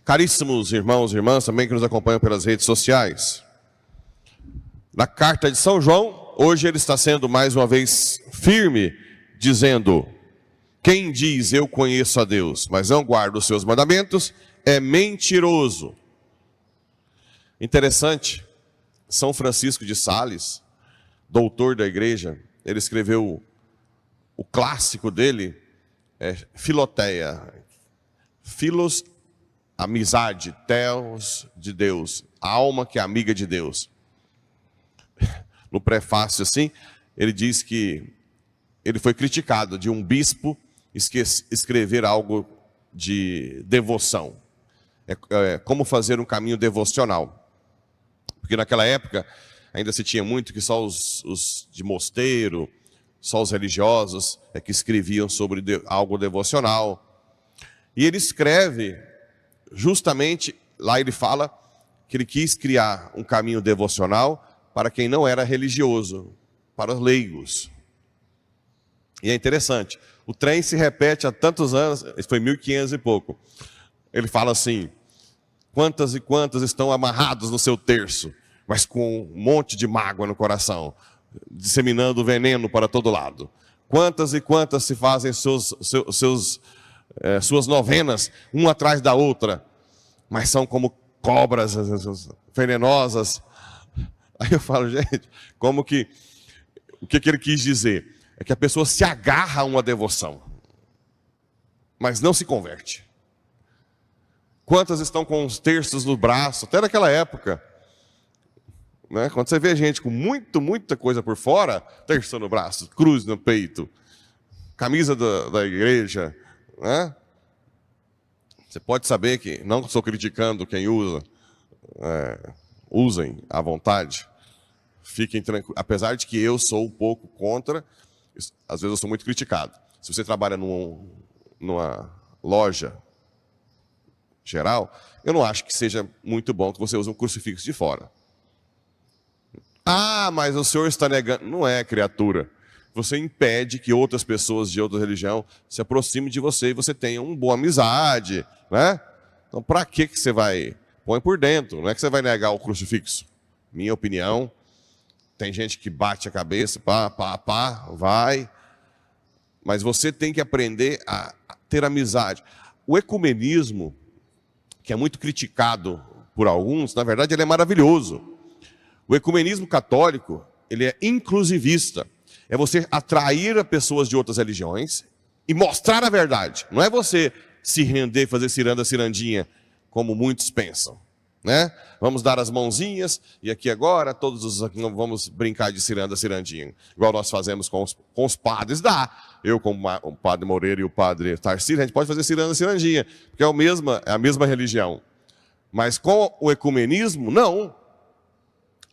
Caríssimos irmãos e irmãs, também que nos acompanham pelas redes sociais. Na carta de São João, hoje ele está sendo mais uma vez firme, dizendo: quem diz eu conheço a Deus, mas não guarda os seus mandamentos, é mentiroso. Interessante, São Francisco de Sales, doutor da igreja, ele escreveu o clássico dele, Filoteia, Filos, amizade, Theos, de Deus, a alma que é amiga de Deus. No prefácio assim, ele diz que ele foi criticado de um bispo escrever algo de devoção. Como fazer um caminho devocional. Porque naquela época ainda se tinha muito que só os de mosteiro, só os religiosos que escreviam sobre algo devocional. E ele escreve, justamente, lá ele fala que ele quis criar um caminho devocional para quem não era religioso, para os leigos. E é interessante, o trem se repete há tantos anos, foi 1500 e pouco. Ele fala assim: quantas e quantas estão amarrados no seu terço, mas com um monte de mágoa no coração, disseminando veneno para todo lado. Quantas e quantas se fazem suas novenas, uma atrás da outra, mas são como cobras venenosas. Aí eu falo, gente, o que ele quis dizer? É que a pessoa se agarra a uma devoção, mas não se converte. Quantas estão com os terços no braço, até naquela época, né? Quando você vê gente com muita coisa por fora, terço no braço, cruz no peito, camisa da igreja, né? Você pode saber que, não estou criticando quem usa, usem à vontade, fiquem tranquilos, apesar de que eu sou um pouco contra, às vezes eu sou muito criticado. Se você trabalha numa loja geral, eu não acho que seja muito bom que você use um crucifixo de fora. Ah, mas o senhor está negando. Não é, criatura. Você impede que outras pessoas de outra religião se aproximem de você e você tenha uma boa amizade, né? Então, para que você vai? Põe por dentro, não é que você vai negar o crucifixo. Minha opinião, tem gente que bate a cabeça, vai. Mas você tem que aprender a ter amizade. O ecumenismo, que é muito criticado por alguns, na verdade ele é maravilhoso. O ecumenismo católico, ele é inclusivista. É você atrair pessoas de outras religiões e mostrar a verdade. Não é você se render e fazer cirandinha, como muitos pensam, né? Vamos dar as mãozinhas e aqui agora todos vamos brincar de cirandinha, igual nós fazemos com os padres. Eu como o padre Moreira e o padre Tarcísio, a gente pode fazer cirandinha, porque é a mesma religião. Mas com o ecumenismo, não.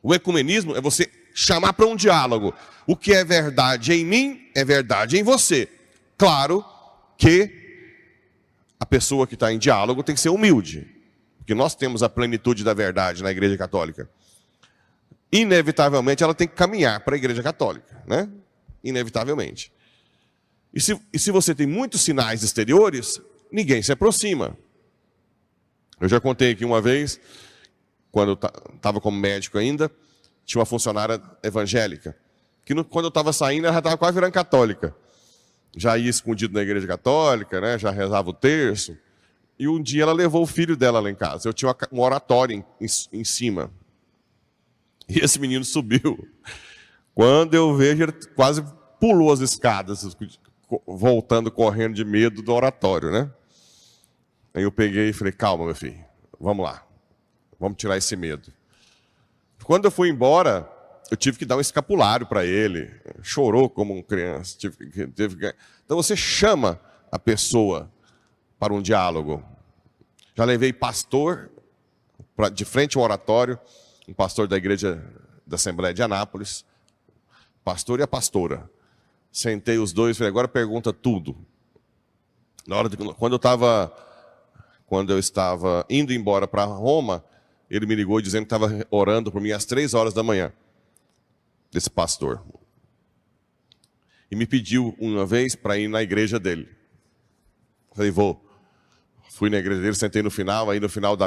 O ecumenismo é você chamar para um diálogo. O que é verdade em mim, é verdade em você. Claro que a pessoa que está em diálogo tem que ser humilde. Porque nós temos a plenitude da verdade na Igreja Católica. Inevitavelmente ela tem que caminhar para a Igreja Católica, né? Inevitavelmente. E se você tem muitos sinais exteriores, ninguém se aproxima. Eu já contei aqui uma vez, quando eu estava como médico ainda, tinha uma funcionária evangélica, que quando eu estava saindo, ela já estava quase virando católica. Já ia escondido na igreja católica, né? Já rezava o terço. E um dia ela levou o filho dela lá em casa. Eu tinha um oratório em cima. E esse menino subiu. Quando eu vejo, ele quase pulou as escadas, voltando, correndo de medo do oratório, né? Aí eu peguei e falei, calma, meu filho, vamos lá. Vamos tirar esse medo. Quando eu fui embora, eu tive que dar um escapulário para ele. Chorou como uma criança. Então você chama a pessoa para um diálogo. Já levei pastor de frente ao oratório, um pastor da igreja da Assembleia de Anápolis, pastor e a pastora. Sentei os dois e falei, agora pergunta tudo. Quando eu estava indo embora para Roma, ele me ligou dizendo que estava orando por mim às 3 horas da manhã, desse pastor. E me pediu uma vez para ir na igreja dele. Falei, vou. Fui na igreja dele, sentei no final, aí no final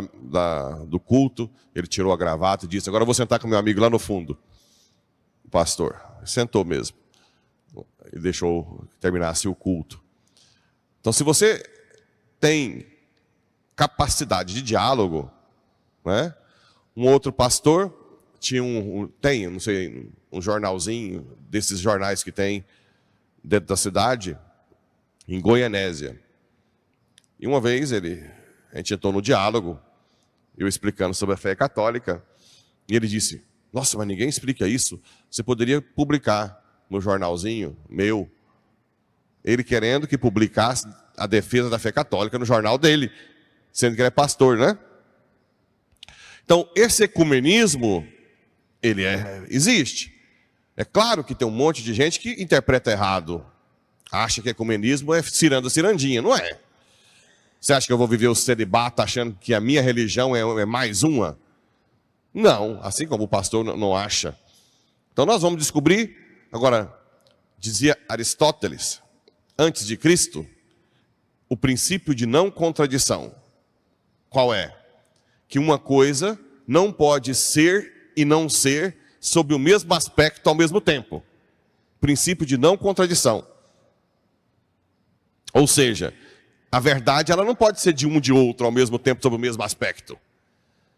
do culto, ele tirou a gravata e disse: agora eu vou sentar com meu amigo lá no fundo. O pastor sentou mesmo. Ele deixou terminasse o culto. Então, se você tem capacidade de diálogo, né? Um outro pastor tinha não sei, um jornalzinho, desses jornais que tem dentro da cidade, em Goianésia. E uma vez a gente entrou no diálogo, eu explicando sobre a fé católica, e ele disse: nossa, mas ninguém explica isso, você poderia publicar no jornalzinho meu, ele querendo que publicasse a defesa da fé católica no jornal dele, sendo que ele é pastor, né? Então, esse ecumenismo, existe. É claro que tem um monte de gente que interpreta errado, acha que ecumenismo é cirandinha, não é. Você acha que eu vou viver o celibato achando que a minha religião é mais uma? Não, assim como o pastor não acha. Então nós vamos descobrir, agora, dizia Aristóteles, antes de Cristo, o princípio de não contradição. Qual é? Que uma coisa não pode ser e não ser sob o mesmo aspecto ao mesmo tempo. Princípio de não contradição. Ou seja, a verdade ela não pode ser de um de outro ao mesmo tempo, sob o mesmo aspecto.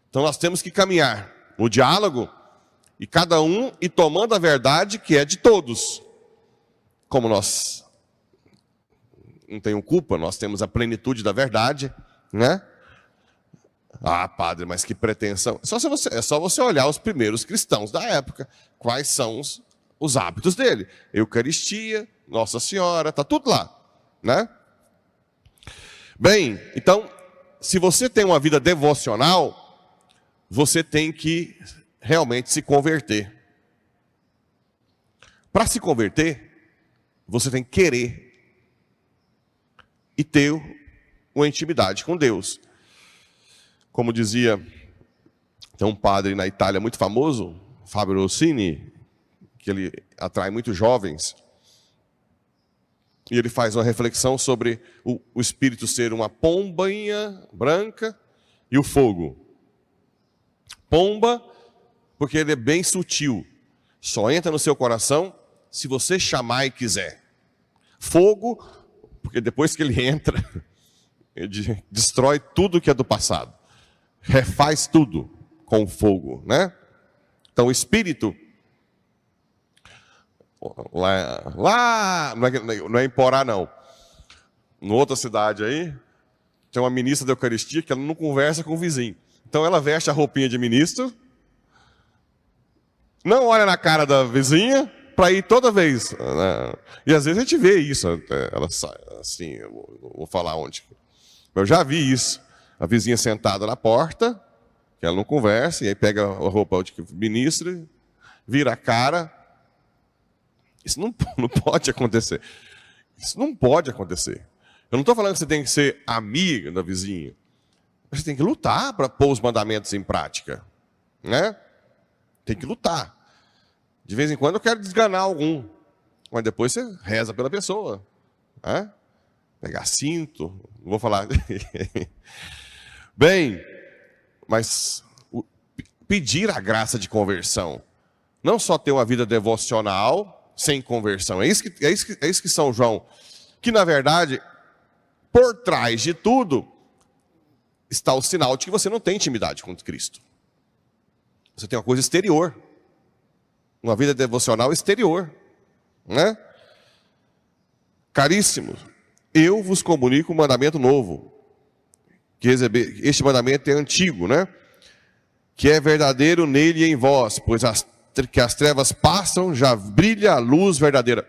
Então nós temos que caminhar no diálogo e cada um ir tomando a verdade que é de todos. Como nós não temos culpa, nós temos a plenitude da verdade, né? Ah, padre, mas que pretensão. É só você olhar os primeiros cristãos da época. Quais são os hábitos dele? Eucaristia, Nossa Senhora, está tudo lá, né? Bem, então, se você tem uma vida devocional, você tem que realmente se converter. Para se converter, você tem que querer e ter uma intimidade com Deus. Como dizia, tem um padre na Itália muito famoso, Fábio Rossini, que ele atrai muitos jovens. E ele faz uma reflexão sobre o espírito ser uma pombinha branca e o fogo. Pomba, porque ele é bem sutil. Só entra no seu coração se você chamar e quiser. Fogo, porque depois que ele entra, ele destrói tudo que é do passado. Refaz tudo com o fogo, né? Então o espírito... Lá não é em Porá, não. Em outra cidade aí, tem uma ministra da Eucaristia que ela não conversa com o vizinho. Então ela veste a roupinha de ministro, não olha na cara da vizinha, para ir toda vez. E às vezes a gente vê isso. Ela sai assim, eu vou falar onde. Eu já vi isso. A vizinha sentada na porta, que ela não conversa, e aí pega a roupa de ministro, vira a cara. Isso não pode acontecer. Isso não pode acontecer. Eu não estou falando que você tem que ser amiga da vizinha. Você tem que lutar para pôr os mandamentos em prática, né? Tem que lutar. De vez em quando eu quero desganar algum, mas depois você reza pela pessoa, né? Pegar cinto, não vou falar. Bem, mas pedir a graça de conversão, não só ter uma vida devocional sem conversão. É isso que São João, que na verdade, por trás de tudo, está o sinal de que você não tem intimidade com Cristo. Você tem uma coisa exterior. Uma vida devocional exterior, né? Caríssimos, eu vos comunico um mandamento novo. Este mandamento é antigo, né? Que é verdadeiro nele e em vós, pois que as trevas passam, já brilha a luz verdadeira.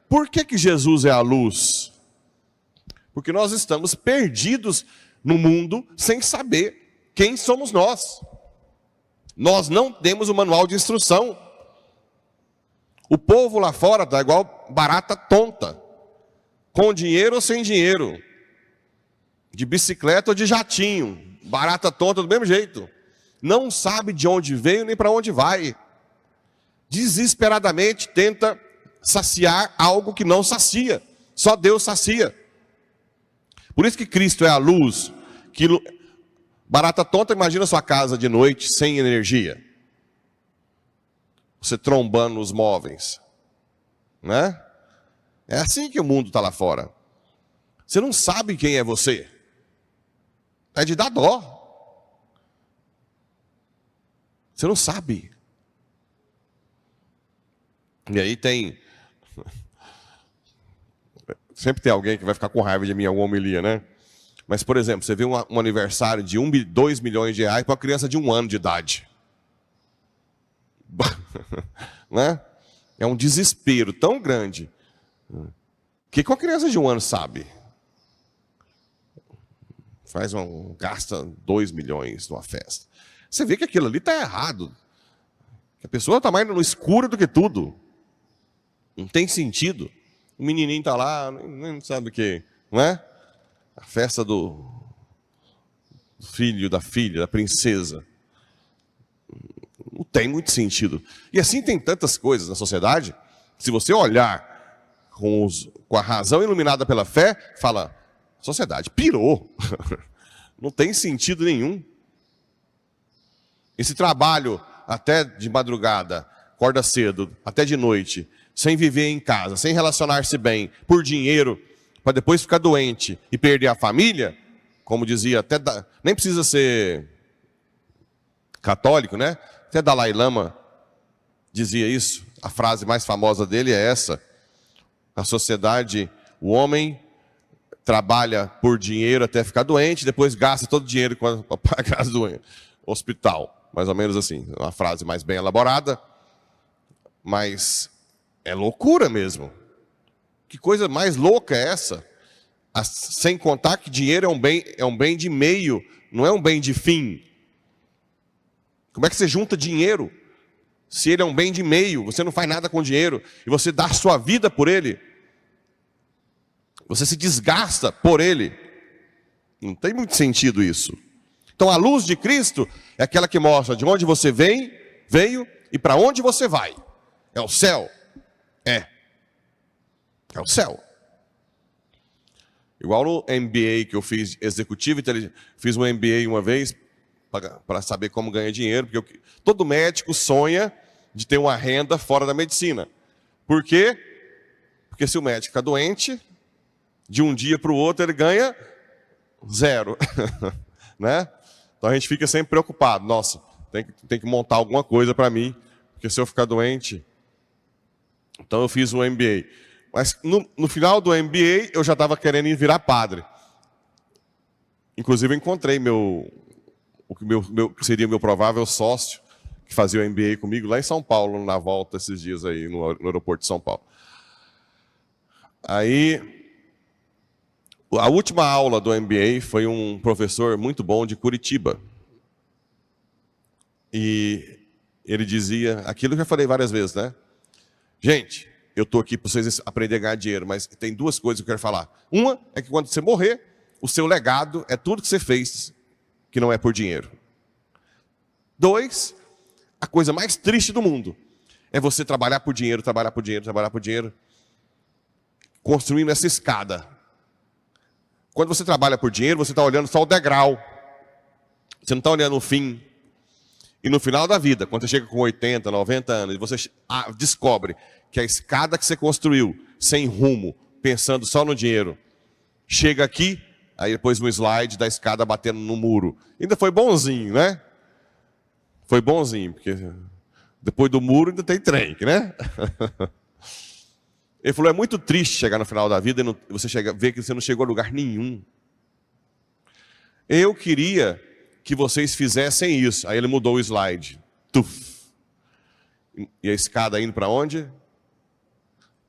Por que Jesus é a luz? Porque nós estamos perdidos no mundo sem saber quem somos nós. Nós não temos o manual de instrução. O povo lá fora está igual barata tonta, com dinheiro ou sem dinheiro, de bicicleta ou de jatinho, barata tonta do mesmo jeito. Não sabe de onde veio nem para onde vai. Desesperadamente tenta saciar algo que não sacia. Só Deus sacia. Por isso que Cristo é a luz. Barata tonta, imagina sua casa de noite sem energia. Você trombando os móveis. Né? É assim que o mundo está lá fora. Você não sabe quem é você. É de dar dó. Você não sabe. E aí tem... Sempre tem alguém que vai ficar com raiva de mim em alguma homilia, né? Mas, por exemplo, você vê um aniversário de 2 milhões de reais para uma criança de 1 ano de idade. Né? É um desespero tão grande. O que uma criança de 1 ano sabe? Gasta 2 milhões numa festa. Você vê que aquilo ali está errado. A pessoa está mais no escuro do que tudo. Não tem sentido. O menininho está lá, não sabe o que, não é? A festa do filho, da filha, da princesa. Não tem muito sentido. E assim tem tantas coisas na sociedade. Se você olhar com a razão iluminada pela fé, fala, a sociedade pirou. Não tem sentido nenhum. Esse trabalho até de madrugada, acorda cedo, até de noite, sem viver em casa, sem relacionar-se bem, por dinheiro, para depois ficar doente e perder a família, como dizia, nem precisa ser católico, né? Até Dalai Lama dizia isso. A frase mais famosa dele é essa. Na sociedade, o homem trabalha por dinheiro até ficar doente, depois gasta todo o dinheiro para pagar do hospital. Mais ou menos assim, uma frase mais bem elaborada, mas é loucura mesmo. Que coisa mais louca é essa? Sem contar que dinheiro é um bem de meio, não é um bem de fim. Como é que você junta dinheiro? Se ele é um bem de meio, você não faz nada com dinheiro, e você dá a sua vida por ele. Você se desgasta por ele. Não tem muito sentido isso. Então a luz de Cristo é aquela que mostra de onde você veio e para onde você vai. É o céu. É o céu. Igual no MBA que eu fiz, executivo inteligente, fiz um MBA uma vez para saber como ganhar dinheiro, porque todo médico sonha de ter uma renda fora da medicina. Por quê? Porque se o médico ficar doente, de um dia para o outro ele ganha 0. Né? Então a gente fica sempre preocupado. Nossa, tem que montar alguma coisa para mim, porque se eu ficar doente... Então eu fiz um MBA. Mas no final do MBA eu já estava querendo ir virar padre. Inclusive eu encontrei que seria meu provável sócio, que fazia o MBA comigo lá em São Paulo, na volta esses dias aí, no aeroporto de São Paulo. Aí, a última aula do MBA foi um professor muito bom de Curitiba. E ele dizia aquilo que eu falei várias vezes, né? Gente, eu estou aqui para vocês aprenderem a ganhar dinheiro, mas tem 2 coisas que eu quero falar. Uma é que quando você morrer, o seu legado é tudo que você fez que não é por dinheiro. 2, a coisa mais triste do mundo é você trabalhar por dinheiro, construindo essa escada. Quando você trabalha por dinheiro, você está olhando só o degrau. Você não está olhando o fim. E no final da vida, quando você chega com 80, 90 anos, e você descobre que a escada que você construiu, sem rumo, pensando só no dinheiro, chega aqui, aí depois um slide da escada batendo no muro. Ainda foi bonzinho, né? Foi bonzinho, porque depois do muro ainda tem trem, né? Ele falou, é muito triste chegar no final da vida e você ver que você não chegou a lugar nenhum. Eu queria que vocês fizessem isso. Aí ele mudou o slide. Tuf. E a escada indo para onde?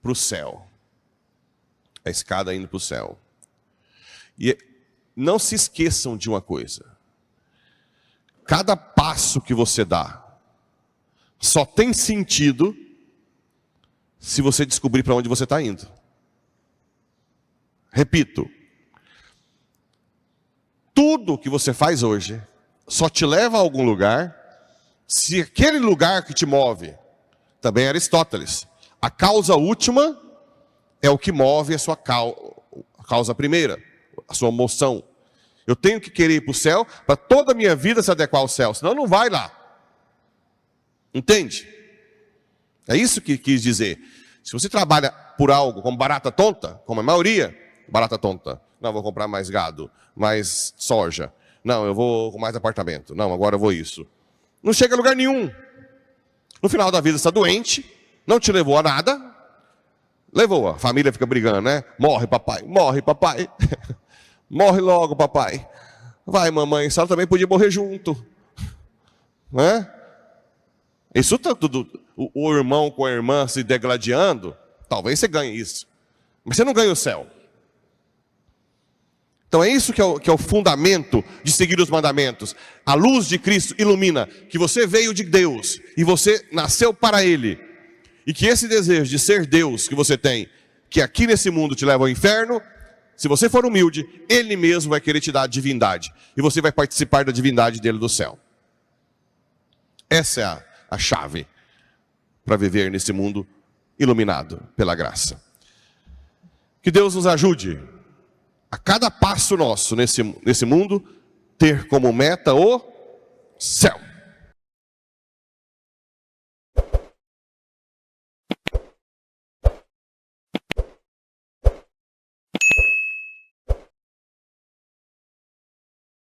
Para o céu. A escada indo para o céu. E não se esqueçam de uma coisa. Cada passo que você dá só tem sentido se você descobrir para onde você está indo. Repito. Tudo que você faz hoje só te leva a algum lugar se aquele lugar que te move, também Aristóteles, a causa última é o que move a sua causa primeira, a sua moção. Eu tenho que querer ir para o céu para toda a minha vida se adequar ao céu, senão não vai lá. Entende? É isso que quis dizer. Se você trabalha por algo como barata tonta, como a maioria, barata tonta. Não, vou comprar mais gado, mais soja. Não, eu vou com mais apartamento. Não, agora eu vou isso. Não chega a lugar nenhum. No final da vida você está doente, não te levou a nada. Levou, a família fica brigando, né? Morre, papai, morre, papai. Morre logo, papai. Vai, mamãe, a senhora também podia morrer junto. Né? Isso tá tudo, o irmão com a irmã se degladiando, talvez você ganhe isso. Mas você não ganha o céu. Então é isso que é o fundamento de seguir os mandamentos. A luz de Cristo ilumina que você veio de Deus e você nasceu para Ele. E que esse desejo de ser Deus que você tem, que aqui nesse mundo te leva ao inferno, se você for humilde, Ele mesmo vai querer te dar a divindade. E você vai participar da divindade dele do céu. Essa é a chave para viver nesse mundo iluminado pela graça. Que Deus nos ajude a cada passo nosso nesse mundo ter como meta o céu.